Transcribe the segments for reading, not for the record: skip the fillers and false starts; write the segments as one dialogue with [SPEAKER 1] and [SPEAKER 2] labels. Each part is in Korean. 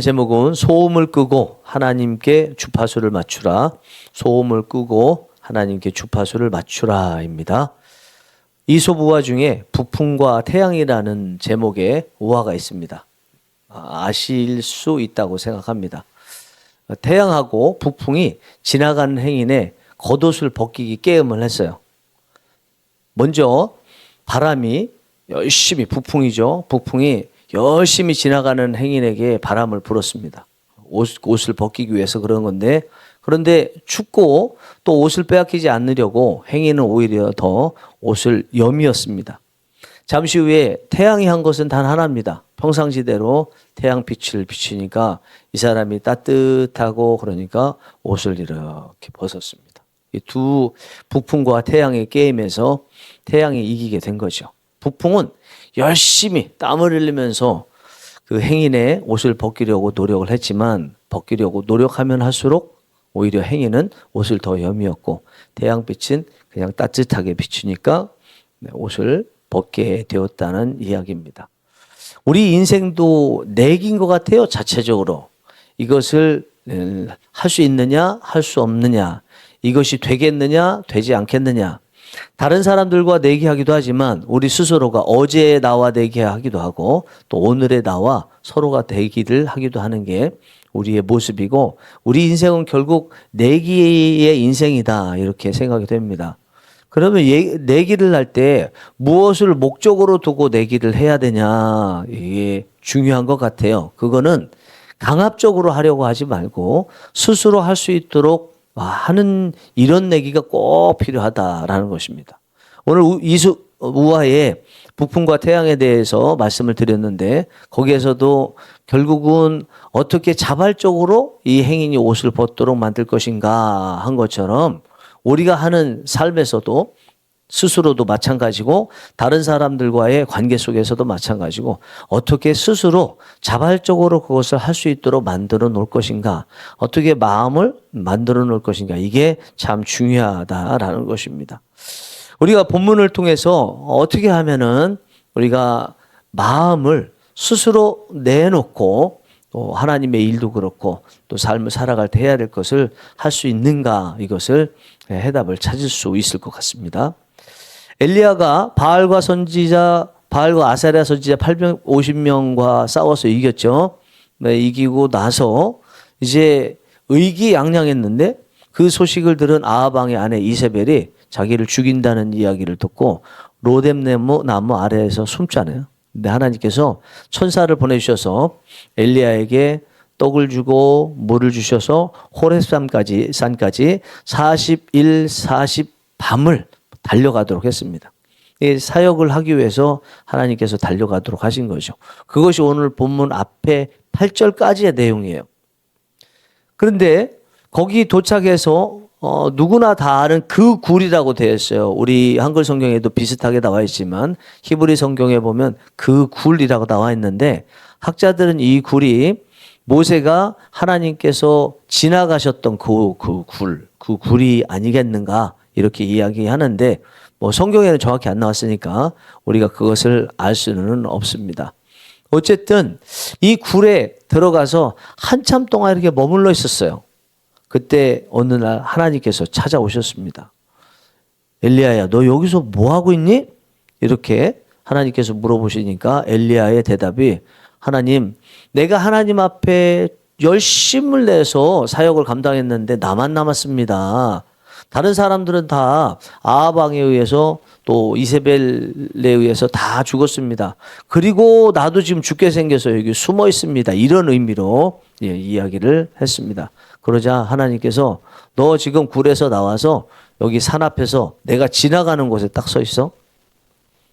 [SPEAKER 1] 제목은 소음을 끄고 하나님께 주파수를 맞추라. 소음을 끄고 하나님께 주파수를 맞추라입니다. 이솝우화 중에 북풍과 태양이라는 제목의 우화가 있습니다. 아실 수 있다고 생각합니다. 태양하고 북풍이 지나가는 행인의 겉옷을 벗기기 게임을 했어요. 먼저 바람이 열심히, 북풍이죠. 북풍이 열심히 지나가는 행인에게 바람을 불었습니다. 옷을 벗기기 위해서 그런 건데, 그런데 춥고 또 옷을 빼앗기지 않으려고 행인은 오히려 더 옷을 여미었습니다. 잠시 후에 태양이 한 것은 단 하나입니다. 평상시대로 태양빛을 비추니까 이 사람이 따뜻하고 그러니까 옷을 이렇게 벗었습니다. 이 두 북풍과 태양의 게임에서 태양이 이기게 된 거죠. 북풍은 열심히 땀을 흘리면서 그 행인의 옷을 벗기려고 노력을 했지만, 벗기려고 노력하면 할수록 오히려 행인은 옷을 더 여미었고, 태양빛은 그냥 따뜻하게 비추니까 옷을 벗게 되었다는 이야기입니다. 우리 인생도 내기인 것 같아요. 자체적으로 이것을 할 수 있느냐 할 수 없느냐, 이것이 되겠느냐 되지 않겠느냐, 다른 사람들과 내기하기도 하지만 우리 스스로가 어제의 나와 내기하기도 하고 또 오늘의 나와 서로가 내기를 하기도 하는 게 우리의 모습이고, 우리 인생은 결국 내기의 인생이다 이렇게 생각이 됩니다. 그러면 내기를 할 때 무엇을 목적으로 두고 내기를 해야 되냐, 이게 중요한 것 같아요. 그거는 강압적으로 하려고 하지 말고 스스로 할 수 있도록 하는 이런 내기가 꼭 필요하다라는 것입니다. 오늘 이솝우화의 북풍과 태양에 대해서 말씀을 드렸는데, 거기에서도 결국은 어떻게 자발적으로 이 행인이 옷을 벗도록 만들 것인가 한 것처럼 우리가 하는 삶에서도 스스로도 마찬가지고 다른 사람들과의 관계 속에서도 마찬가지고 어떻게 스스로 자발적으로 그것을 할 수 있도록 만들어 놓을 것인가, 어떻게 마음을 만들어 놓을 것인가, 이게 참 중요하다라는 것입니다. 우리가 본문을 통해서 어떻게 하면은 우리가 마음을 스스로 내놓고 또 하나님의 일도 그렇고 또 삶을 살아갈 때 해야 될 것을 할 수 있는가, 이것을 해답을 찾을 수 있을 것 같습니다. 엘리야가 바알과 아사랴 선지자 850명과 싸워서 이겼죠. 이기고 나서 이제 의기양양했는데 그 소식을 들은 아합 왕의 아내 이세벨이 자기를 죽인다는 이야기를 듣고 로뎀나무 아래에서 숨잖아요. 근데 하나님께서 천사를 보내주셔서 엘리야에게 떡을 주고 물을 주셔서 호렙산까지 40일 40밤을 달려가도록 했습니다. 이 사역을 하기 위해서 하나님께서 달려가도록 하신 거죠. 그것이 오늘 본문 앞에 8절까지의 내용이에요. 그런데 거기 도착해서 누구나 다 아는 그 굴이라고 되어 있어요. 우리 한글 성경에도 비슷하게 나와 있지만 히브리 성경에 보면 그 굴이라고 나와 있는데, 학자들은 이 굴이 모세가 하나님께서 지나가셨던 그 굴이 아니겠는가 이렇게 이야기하는데, 뭐 성경에는 정확히 안 나왔으니까 우리가 그것을 알 수는 없습니다. 어쨌든 이 굴에 들어가서 한참 동안 이렇게 머물러 있었어요. 그때 어느 날 하나님께서 찾아오셨습니다. 엘리야야, 너 여기서 뭐 하고 있니? 이렇게 하나님께서 물어보시니까 엘리야의 대답이, 하나님, 내가 하나님 앞에 열심을 내서 사역을 감당했는데 나만 남았습니다. 다른 사람들은 다 아합 왕에 의해서 또 이세벨에 의해서 다 죽었습니다. 그리고 나도 지금 죽게 생겨서 여기 숨어 있습니다. 이런 의미로 이야기를 했습니다. 그러자 하나님께서 너 지금 굴에서 나와서 여기 산 앞에서 내가 지나가는 곳에 딱 서 있어.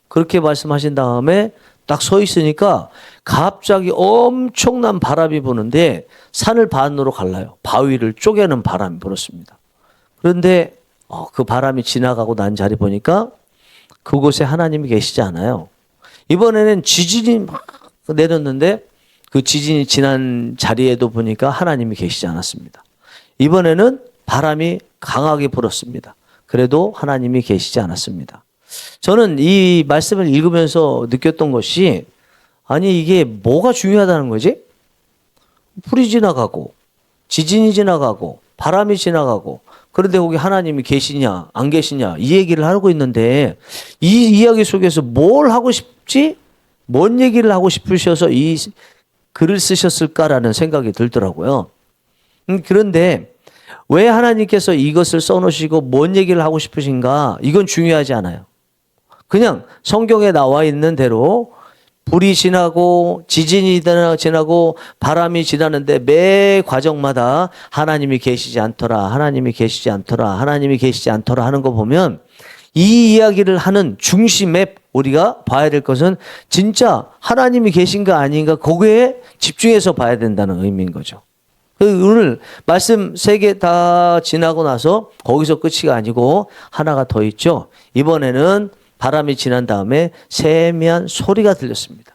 [SPEAKER 1] 그렇게 말씀하신 다음에 딱 서 있으니까 갑자기 엄청난 바람이 부는데 산을 반으로 갈라요. 바위를 쪼개는 바람이 불었습니다. 그런데 그 바람이 지나가고 난 자리 보니까 그곳에 하나님이 계시지 않아요. 이번에는 지진이 막 내렸는데 그 지진이 지난 자리에도 보니까 하나님이 계시지 않았습니다. 이번에는 바람이 강하게 불었습니다. 그래도 하나님이 계시지 않았습니다. 저는 이 말씀을 읽으면서 느꼈던 것이, 아니 이게 뭐가 중요하다는 거지? 불이 지나가고 지진이 지나가고 바람이 지나가고 그런데 거기 하나님이 계시냐 안 계시냐 이 얘기를 하고 있는데 이 이야기 속에서 뭘 하고 싶지? 뭔 얘기를 하고 싶으셔서 이 글을 쓰셨을까라는 생각이 들더라고요. 그런데 왜 하나님께서 이것을 써놓으시고 뭔 얘기를 하고 싶으신가? 이건 중요하지 않아요. 그냥 성경에 나와 있는 대로 불이 지나고 지진이 지나고 바람이 지나는데 매 과정마다 하나님이 계시지 않더라. 하나님이 계시지 않더라. 하나님이 계시지 않더라 하는 거 보면 이 이야기를 하는 중심에 우리가 봐야 될 것은 진짜 하나님이 계신가 아닌가 거기에 집중해서 봐야 된다는 의미인 거죠. 오늘 말씀 3개 다 지나고 나서 거기서 끝이 아니고 하나가 더 있죠. 이번에는 바람이 지난 다음에 세미한 소리가 들렸습니다.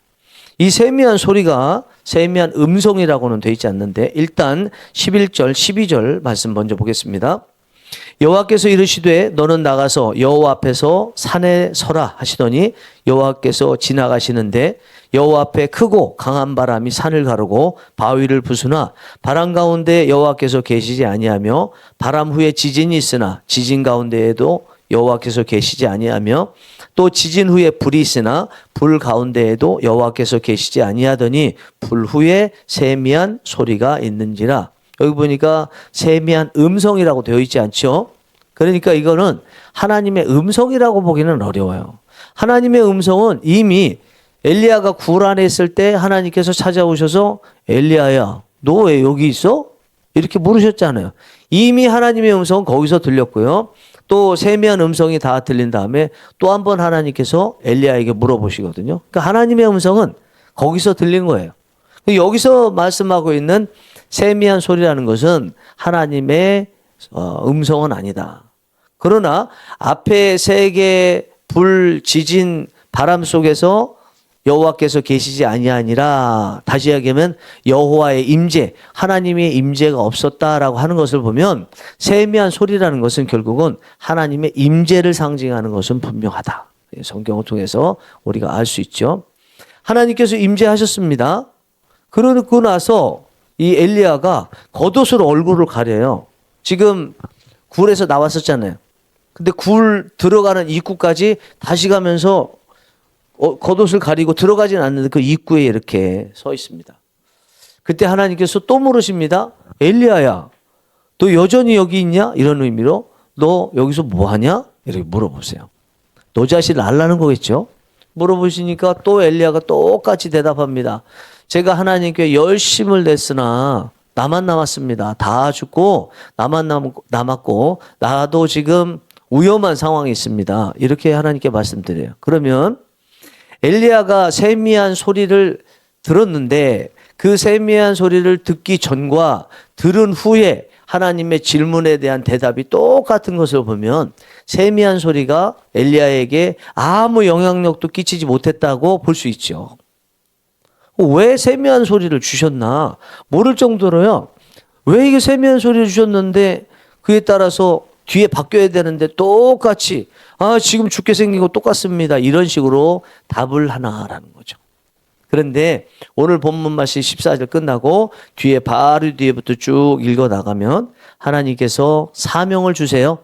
[SPEAKER 1] 이 세미한 소리가 세미한 음성이라고는 되어 있지 않는데 일단 11절 12절 말씀 먼저 보겠습니다. 여호와께서 이르시되 너는 나가서 여호와 앞에서 산에 서라 하시더니 여호와께서 지나가시는데 여호와 앞에 크고 강한 바람이 산을 가르고 바위를 부수나 바람 가운데 여호와께서 계시지 아니하며 바람 후에 지진이 있으나 지진 가운데에도 여호와께서 계시지 아니하며 또 지진 후에 불이 있으나 불 가운데에도 여호와께서 계시지 아니하더니 불 후에 세미한 소리가 있는지라. 여기 보니까 세미한 음성이라고 되어 있지 않죠? 그러니까 이거는 하나님의 음성이라고 보기는 어려워요. 하나님의 음성은 이미 엘리야가 굴 안에 있을 때 하나님께서 찾아오셔서 엘리야야 너 왜 여기 있어? 이렇게 물으셨잖아요. 이미 하나님의 음성은 거기서 들렸고요. 또 세미한 음성이 다 들린 다음에 또 한 번 하나님께서 엘리야에게 물어보시거든요. 그러니까 하나님의 음성은 거기서 들린 거예요. 여기서 말씀하고 있는 세미한 소리라는 것은 하나님의 음성은 아니다. 그러나 앞에 3개 불, 지진, 바람 속에서 여호와께서 계시지 아니하니라. 다시 이야기하면 여호와의 임재, 하나님의 임재가 없었다라고 하는 것을 보면 세미한 소리라는 것은 결국은 하나님의 임재를 상징하는 것은 분명하다. 성경을 통해서 우리가 알 수 있죠. 하나님께서 임재하셨습니다. 그러고 나서 이 엘리야가 겉옷으로 얼굴을 가려요. 지금 굴에서 나왔었잖아요. 근데 굴 들어가는 입구까지 다시 가면서 겉옷을 가리고 들어가진 않는데 그 입구에 이렇게 서 있습니다. 그때 하나님께서 또 물으십니다. 엘리야야, 너 여전히 여기 있냐? 이런 의미로 너 여기서 뭐 하냐? 이렇게 물어보세요. 너 자신을 알라는 거겠죠? 물어보시니까 또 엘리야가 똑같이 대답합니다. 제가 하나님께 열심을 냈으나 나만 남았습니다. 다 죽고 나만 남았고 나도 지금 위험한 상황이 있습니다. 이렇게 하나님께 말씀드려요. 그러면 엘리야가 세미한 소리를 들었는데 그 세미한 소리를 듣기 전과 들은 후에 하나님의 질문에 대한 대답이 똑같은 것을 보면 세미한 소리가 엘리야에게 아무 영향력도 끼치지 못했다고 볼 수 있죠. 왜 세미한 소리를 주셨나 모를 정도로요. 왜 이게 세미한 소리를 주셨는데 그에 따라서 뒤에 바뀌어야 되는데 똑같이 지금 죽게 생긴 거 똑같습니다. 이런 식으로 답을 하나라는 거죠. 그런데 오늘 본문 말씀 14절 끝나고 뒤에 바로 뒤에부터 쭉 읽어 나가면 하나님께서 사명을 주세요.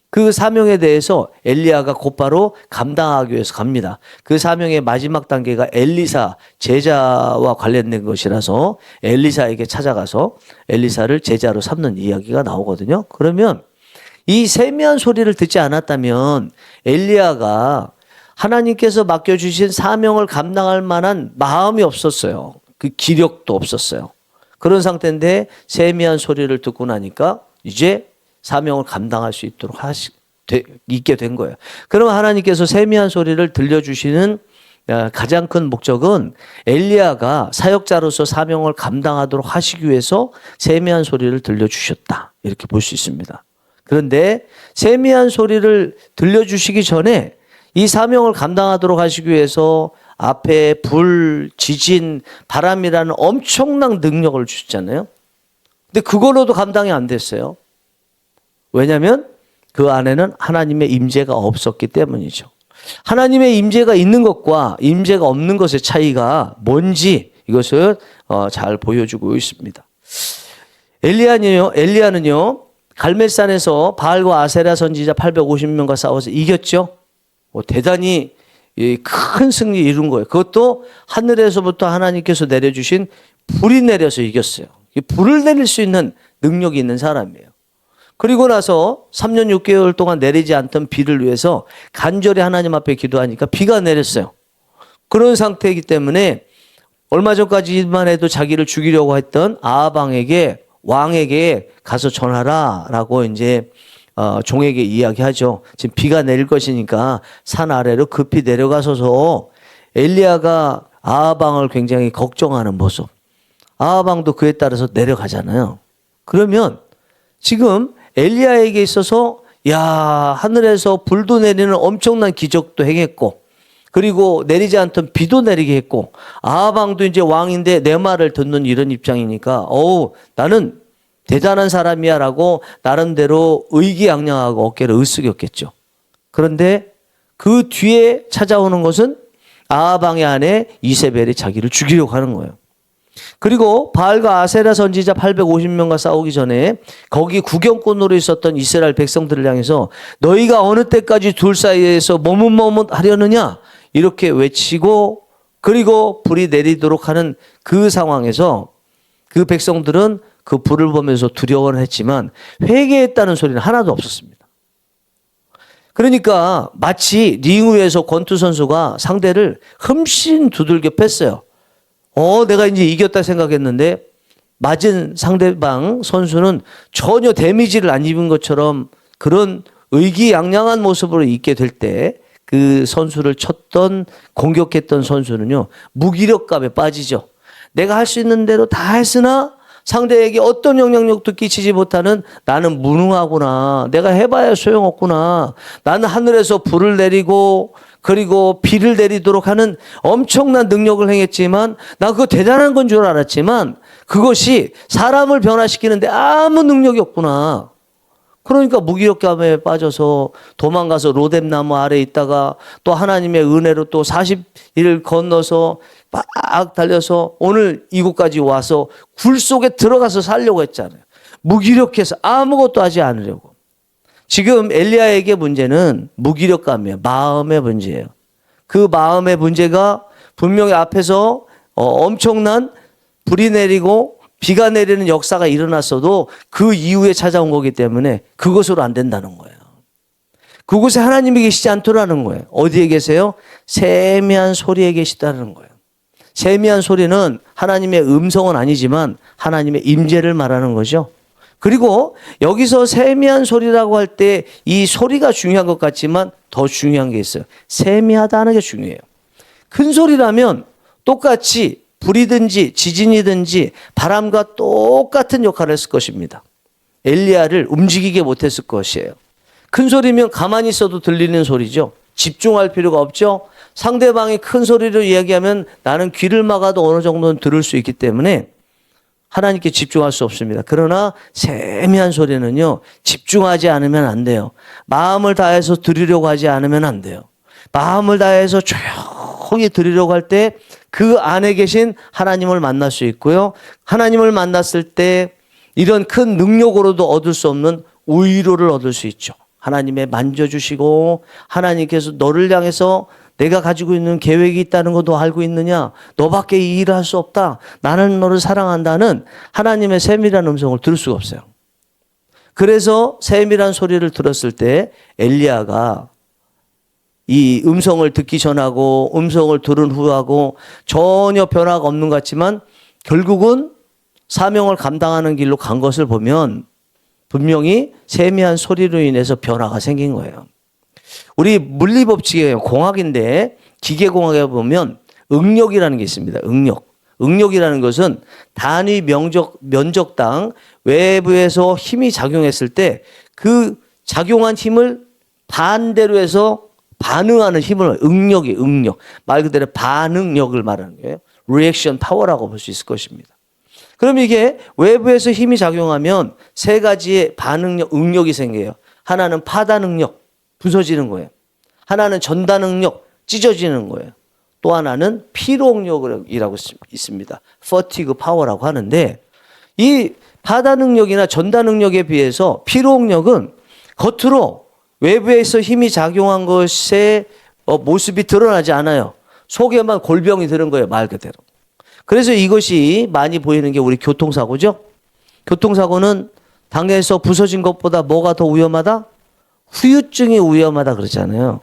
[SPEAKER 1] 그 사명에 대해서 엘리야가 곧바로 감당하기 위해서 갑니다. 그 사명의 마지막 단계가 엘리사 제자와 관련된 것이라서 엘리사에게 찾아가서 엘리사를 제자로 삼는 이야기가 나오거든요. 그러면 이 세미한 소리를 듣지 않았다면 엘리야가 하나님께서 맡겨주신 사명을 감당할 만한 마음이 없었어요. 그 기력도 없었어요. 그런 상태인데 세미한 소리를 듣고 나니까 이제 사명을 감당할 수 있도록 있게 된 거예요. 그러면 하나님께서 세미한 소리를 들려주시는 가장 큰 목적은 엘리야가 사역자로서 사명을 감당하도록 하시기 위해서 세미한 소리를 들려주셨다. 이렇게 볼 수 있습니다. 그런데 세미한 소리를 들려주시기 전에 이 사명을 감당하도록 하시기 위해서 앞에 불, 지진, 바람이라는 엄청난 능력을 주셨잖아요. 근데 그걸로도 감당이 안 됐어요. 왜냐하면 그 안에는 하나님의 임재가 없었기 때문이죠. 하나님의 임재가 있는 것과 임재가 없는 것의 차이가 뭔지 이것을 잘 보여주고 있습니다. 엘리야는요 갈멜산에서 바알과 아세라 선지자 850명과 싸워서 이겼죠. 대단히 큰 승리 이룬 거예요. 그것도 하늘에서부터 하나님께서 내려주신 불이 내려서 이겼어요. 불을 내릴 수 있는 능력이 있는 사람이에요. 그리고 나서 3년 6개월 동안 내리지 않던 비를 위해서 간절히 하나님 앞에 기도하니까 비가 내렸어요. 그런 상태이기 때문에 얼마 전까지만 해도 자기를 죽이려고 했던 아합 왕에게 가서 전하라라고 이제 종에게 이야기하죠. 지금 비가 내릴 것이니까 산 아래로 급히 내려가서서 엘리야가 아합 왕을 굉장히 걱정하는 모습. 아합 왕도 그에 따라서 내려가잖아요. 그러면 지금 엘리야에게 있어서 하늘에서 불도 내리는 엄청난 기적도 행했고 그리고 내리지 않던 비도 내리게 했고 아합 왕도 이제 왕인데 내 말을 듣는 이런 입장이니까 나는 대단한 사람이야라고 나름대로 의기양양하고 어깨를 으쓱였겠죠. 그런데 그 뒤에 찾아오는 것은 아합 왕의 아내 이세벨이 자기를 죽이려고 하는 거예요. 그리고 바알과 아세라 선지자 850명과 싸우기 전에 거기 구경꾼으로 있었던 이스라엘 백성들을 향해서 너희가 어느 때까지 둘 사이에서 머뭇머뭇하려느냐 이렇게 외치고 그리고 불이 내리도록 하는 그 상황에서 그 백성들은 그 불을 보면서 두려워는 했지만 회개했다는 소리는 하나도 없었습니다. 그러니까 마치 링 위에서 권투 선수가 상대를 흠씬 두들겨 팼어요. 내가 이제 이겼다 생각했는데 맞은 상대방 선수는 전혀 데미지를 안 입은 것처럼 그런 의기양양한 모습으로 있게 될 때 그 선수를 쳤던 공격했던 선수는요 무기력감에 빠지죠. 내가 할 수 있는 대로 다 했으나 상대에게 어떤 영향력도 끼치지 못하는 나는 무능하구나. 내가 해봐야 소용없구나. 나는 하늘에서 불을 내리고 그리고 비를 내리도록 하는 엄청난 능력을 행했지만 나 그거 대단한 건 줄 알았지만 그것이 사람을 변화시키는데 아무 능력이 없구나. 그러니까 무기력감에 빠져서 도망가서 로뎀나무 아래에 있다가 또 하나님의 은혜로 또 40일 건너서 막 달려서 오늘 이곳까지 와서 굴 속에 들어가서 살려고 했잖아요. 무기력해서 아무것도 하지 않으려고. 지금 엘리야에게 문제는 무기력감이에요. 마음의 문제예요. 그 마음의 문제가 분명히 앞에서 엄청난 불이 내리고 비가 내리는 역사가 일어났어도 그 이후에 찾아온 거기 때문에 그것으로 안 된다는 거예요. 그곳에 하나님이 계시지 않더라는 거예요. 어디에 계세요? 세미한 소리에 계시다는 거예요. 세미한 소리는 하나님의 음성은 아니지만 하나님의 임재를 말하는 거죠. 그리고 여기서 세미한 소리라고 할 때 이 소리가 중요한 것 같지만 더 중요한 게 있어요. 세미하다는 게 중요해요. 큰 소리라면 똑같이 불이든지 지진이든지 바람과 똑같은 역할을 했을 것입니다. 엘리야를 움직이게 못했을 것이에요. 큰 소리면 가만히 있어도 들리는 소리죠. 집중할 필요가 없죠. 상대방이 큰 소리로 이야기하면 나는 귀를 막아도 어느 정도는 들을 수 있기 때문에 하나님께 집중할 수 없습니다. 그러나 세미한 소리는요, 집중하지 않으면 안 돼요. 마음을 다해서 들으려고 하지 않으면 안 돼요. 마음을 다해서 조용히 들으려고 할 때 그 안에 계신 하나님을 만날 수 있고요. 하나님을 만났을 때 이런 큰 능력으로도 얻을 수 없는 위로를 얻을 수 있죠. 하나님의 만져주시고 하나님께서 너를 향해서 내가 가지고 있는 계획이 있다는 것도 알고 있느냐? 너밖에 이 일을 할 수 없다. 나는 너를 사랑한다는 하나님의 세밀한 음성을 들을 수가 없어요. 그래서 세밀한 소리를 들었을 때 엘리야가 이 음성을 듣기 전하고 음성을 들은 후하고 전혀 변화가 없는 것 같지만 결국은 사명을 감당하는 길로 간 것을 보면 분명히 세미한 소리로 인해서 변화가 생긴 거예요. 우리 물리법칙이에요. 공학인데 기계공학에 보면 응력이라는 게 있습니다. 응력. 응력이라는 것은 단위 면적당 외부에서 힘이 작용했을 때 그 작용한 힘을 반대로 해서 반응하는 힘을 응력. 말 그대로 반응력을 말하는 거예요. 리액션 파워라고 볼 수 있을 것입니다. 그럼 이게 외부에서 힘이 작용하면 세 가지의 반응력, 응력이 생겨요. 하나는 파단 응력, 부서지는 거예요. 하나는 전단 응력, 찢어지는 거예요. 또 하나는 피로응력이라고 있습니다. fatigue power라고 하는데 이 바다 능력이나 전다 능력에 비해서 피로응력은 겉으로 외부에서 힘이 작용한 것의 모습이 드러나지 않아요. 속에만 골병이 드는 거예요, 말 그대로. 그래서 이것이 많이 보이는 게 우리 교통사고죠. 교통사고는 당에서 부서진 것보다 뭐가 더 위험하다? 후유증이 위험하다 그러잖아요.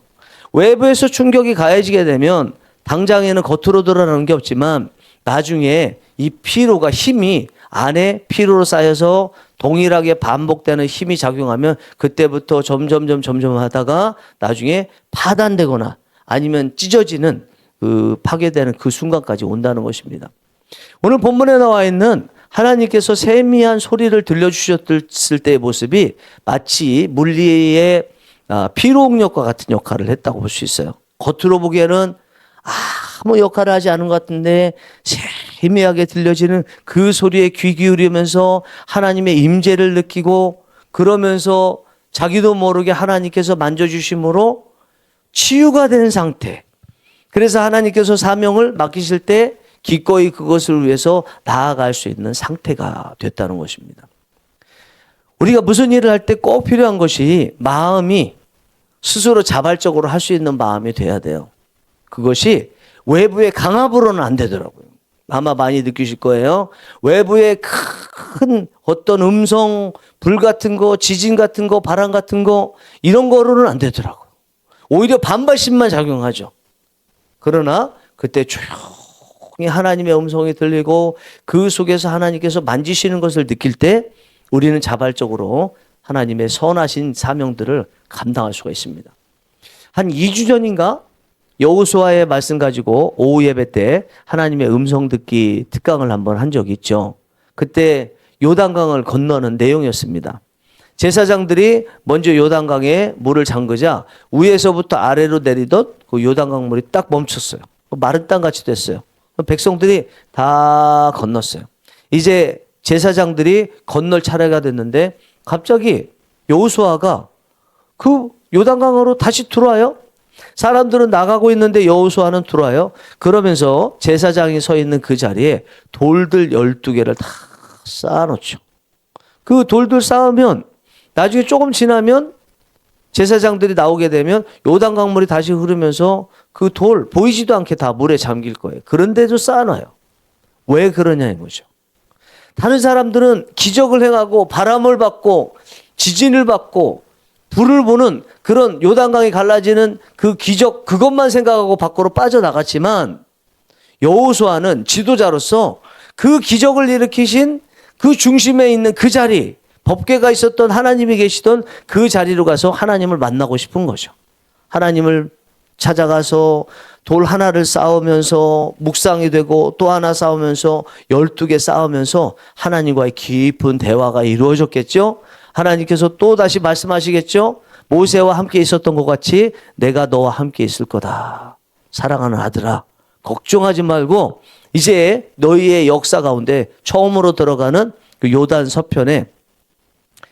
[SPEAKER 1] 외부에서 충격이 가해지게 되면 당장에는 겉으로 드러나는 게 없지만 나중에 이 피로가 힘이 안에 피로로 쌓여서 동일하게 반복되는 힘이 작용하면 그때부터 점점 하다가 나중에 파단되거나 아니면 찢어지는 파괴되는 그 순간까지 온다는 것입니다. 오늘 본문에 나와 있는 하나님께서 세미한 소리를 들려주셨을 때의 모습이 마치 물리의 피로응력과 같은 역할을 했다고 볼 수 있어요. 겉으로 보기에는 아무 역할을 하지 않은 것 같은데 세미하게 들려지는 그 소리에 귀 기울이면서 하나님의 임재를 느끼고 그러면서 자기도 모르게 하나님께서 만져주심으로 치유가 된 상태. 그래서 하나님께서 사명을 맡기실 때 기꺼이 그것을 위해서 나아갈 수 있는 상태가 됐다는 것입니다. 우리가 무슨 일을 할 때 꼭 필요한 것이 마음이 스스로 자발적으로 할 수 있는 마음이 돼야 돼요. 그것이 외부의 강압으로는 안 되더라고요. 아마 많이 느끼실 거예요. 외부의 큰 어떤 음성, 불 같은 거, 지진 같은 거, 바람 같은 거 이런 거로는 안 되더라고요. 오히려 반발심만 작용하죠. 그러나 그때 조용히 하나님의 음성이 들리고 그 속에서 하나님께서 만지시는 것을 느낄 때 우리는 자발적으로 하나님의 선하신 사명들을 감당할 수가 있습니다. 한 2주 전인가 여호수아의 말씀 가지고 오후 예배 때 하나님의 음성 듣기 특강을 한번 한 적이 있죠. 그때 요단강을 건너는 내용이었습니다. 제사장들이 먼저 요단강에 물을 잠그자 위에서부터 아래로 내리던 그 요단강 물이 딱 멈췄어요. 마른 땅같이 됐어요. 백성들이 다 건넜어요. 이제 제사장들이 건널 차례가 됐는데 갑자기 여호수아가 그 요단강으로 다시 들어와요. 사람들은 나가고 있는데 여호수아는 들어와요. 그러면서 제사장이 서 있는 그 자리에 돌들 12개를 다 쌓아놓죠. 그 돌들 쌓으면 나중에 조금 지나면 제사장들이 나오게 되면 요단강물이 다시 흐르면서 그 돌 보이지도 않게 다 물에 잠길 거예요. 그런데도 쌓아놔요. 왜 그러냐는 거죠. 다른 사람들은 기적을 행하고 바람을 받고 지진을 받고 불을 보는 그런 요단강이 갈라지는 그 기적 그것만 생각하고 밖으로 빠져나갔지만 여호수아는 지도자로서 그 기적을 일으키신 그 중심에 있는 그 자리 법궤가 있었던 하나님이 계시던 그 자리로 가서 하나님을 만나고 싶은 거죠. 하나님을 찾아가서 돌 하나를 쌓으면서 묵상이 되고 또 하나 쌓으면서 12개 쌓으면서 하나님과의 깊은 대화가 이루어졌겠죠. 하나님께서 또 다시 말씀하시겠죠. 모세와 함께 있었던 것 같이 내가 너와 함께 있을 거다. 사랑하는 아들아, 걱정하지 말고 이제 너희의 역사 가운데 처음으로 들어가는 그 요단 서편에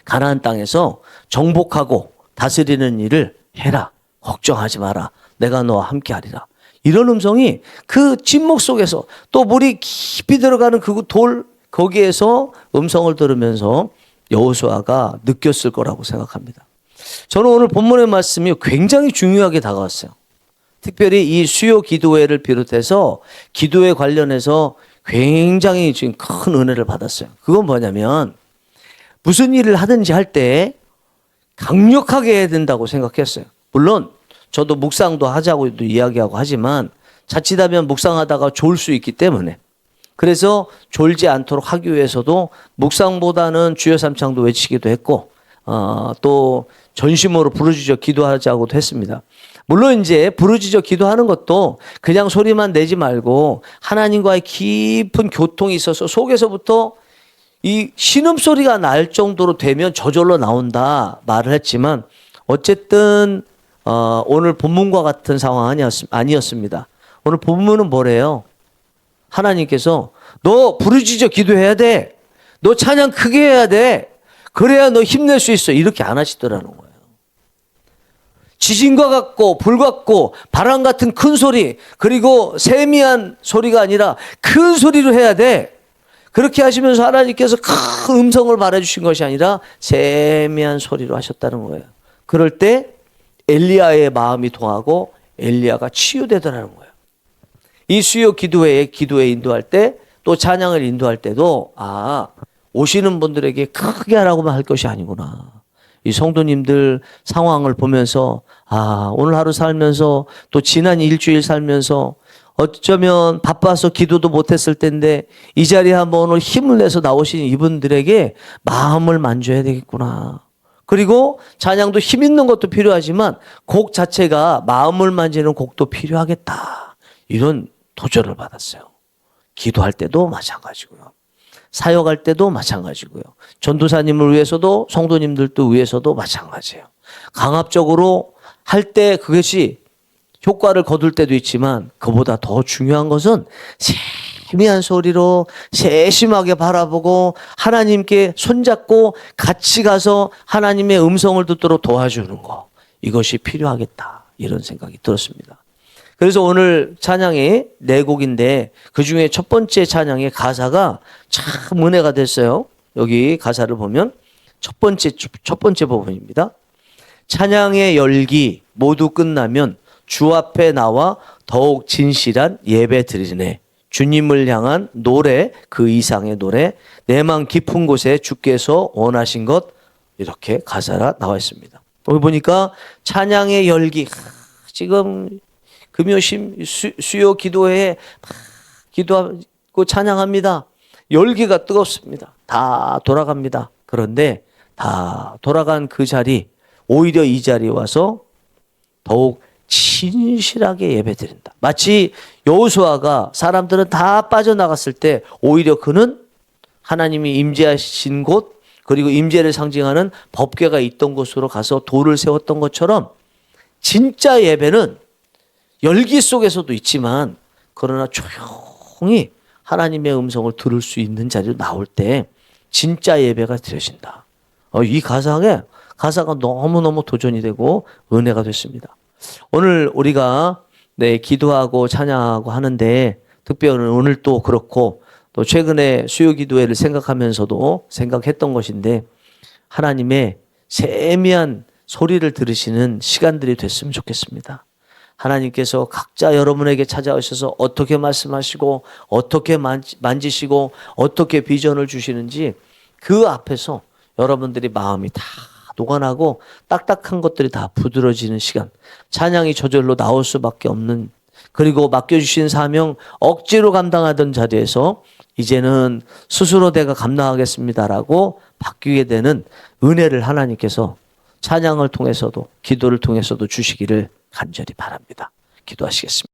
[SPEAKER 1] 가나안 땅에서 정복하고 다스리는 일을 해라. 걱정하지 마라. 내가 너와 함께 하리라. 이런 음성이 그 침묵 속에서 또 물이 깊이 들어가는 그 돌 거기에서 음성을 들으면서 여호수아가 느꼈을 거라고 생각합니다. 저는 오늘 본문의 말씀이 굉장히 중요하게 다가왔어요. 특별히 이 수요 기도회를 비롯해서 기도회 관련해서 굉장히 지금 큰 은혜를 받았어요. 그건 뭐냐면 무슨 일을 하든지 할 때 강력하게 해야 된다고 생각했어요. 물론 저도 묵상도 하자고도 이야기하고 하지만 자칫하면 묵상하다가 졸 수 있기 때문에 그래서 졸지 않도록 하기 위해서도 묵상보다는 주여 삼창도 외치기도 했고 또 전심으로 부르짖어 기도하자고도 했습니다. 물론 이제 부르짖어 기도하는 것도 그냥 소리만 내지 말고 하나님과의 깊은 교통이 있어서 속에서부터 이 신음소리가 날 정도로 되면 저절로 나온다 말을 했지만 어쨌든 오늘 본문과 같은 상황은 아니었습니다. 오늘 본문은 뭐래요? 하나님께서 너 부르짖어 기도해야 돼. 너 찬양 크게 해야 돼. 그래야 너 힘낼 수 있어. 이렇게 안 하시더라는 거예요. 지진과 같고 불 같고 바람 같은 큰 소리, 그리고 세미한 소리가 아니라 큰 소리로 해야 돼. 그렇게 하시면서 하나님께서 큰 음성을 말해주신 것이 아니라 세미한 소리로 하셨다는 거예요. 그럴 때 엘리야의 마음이 통하고 엘리야가 치유되더라는 거예요. 이 수요 기도회에 인도할 때, 또 찬양을 인도할 때도 오시는 분들에게 크게 하라고만 할 것이 아니구나. 이 성도님들 상황을 보면서 오늘 하루 살면서 또 지난 일주일 살면서 어쩌면 바빠서 기도도 못했을 텐데 이 자리에 한번 오늘 힘을 내서 나오신 이분들에게 마음을 만져야 되겠구나. 그리고 찬양도 힘 있는 것도 필요하지만 곡 자체가 마음을 만지는 곡도 필요하겠다. 이런 도전을 받았어요. 기도할 때도 마찬가지고요. 사역할 때도 마찬가지고요. 전도사님을 위해서도 성도님들도 위해서도 마찬가지예요. 강압적으로 할 때 그것이 효과를 거둘 때도 있지만 그보다 더 중요한 것은 세미한 소리로 세심하게 바라보고 하나님께 손잡고 같이 가서 하나님의 음성을 듣도록 도와주는 거. 이것이 필요하겠다. 이런 생각이 들었습니다. 그래서 오늘 찬양이 4곡인데 그중에 첫 번째 찬양의 가사가 참 은혜가 됐어요. 여기 가사를 보면 첫 번째 부분입니다. 찬양의 열기 모두 끝나면 주 앞에 나와 더욱 진실한 예배 드리네. 주님을 향한 노래, 그 이상의 노래, 내 맘 깊은 곳에 주께서 원하신 것, 이렇게 가사가 나와 있습니다. 여기 보니까 찬양의 열기, 지금 금요심 수요 기도회에 기도하고 찬양합니다. 열기가 뜨겁습니다. 다 돌아갑니다. 그런데 다 돌아간 그 자리, 오히려 이 자리에 와서 더욱 진실하게 예배드린다. 마치 여호수아가 사람들은 다 빠져나갔을 때 오히려 그는 하나님이 임재하신 곳, 그리고 임재를 상징하는 법궤가 있던 곳으로 가서 돌을 세웠던 것처럼 진짜 예배는 열기 속에서도 있지만 그러나 조용히 하나님의 음성을 들을 수 있는 자리로 나올 때 진짜 예배가 드려진다. 이 가사가 너무너무 도전이 되고 은혜가 됐습니다. 오늘 우리가 기도하고 찬양하고 하는데 특별히 오늘 또 그렇고 또 최근에 수요 기도회를 생각하면서도 생각했던 것인데 하나님의 세미한 소리를 들으시는 시간들이 됐으면 좋겠습니다. 하나님께서 각자 여러분에게 찾아오셔서 어떻게 말씀하시고 어떻게 만지시고 어떻게 비전을 주시는지 그 앞에서 여러분들이 마음이 다 녹아나고 딱딱한 것들이 다 부드러지는 시간, 찬양이 저절로 나올 수밖에 없는, 그리고 맡겨주신 사명 억지로 감당하던 자리에서 이제는 스스로 내가 감당하겠습니다라고 바뀌게 되는 은혜를 하나님께서 찬양을 통해서도 기도를 통해서도 주시기를 간절히 바랍니다. 기도하시겠습니다.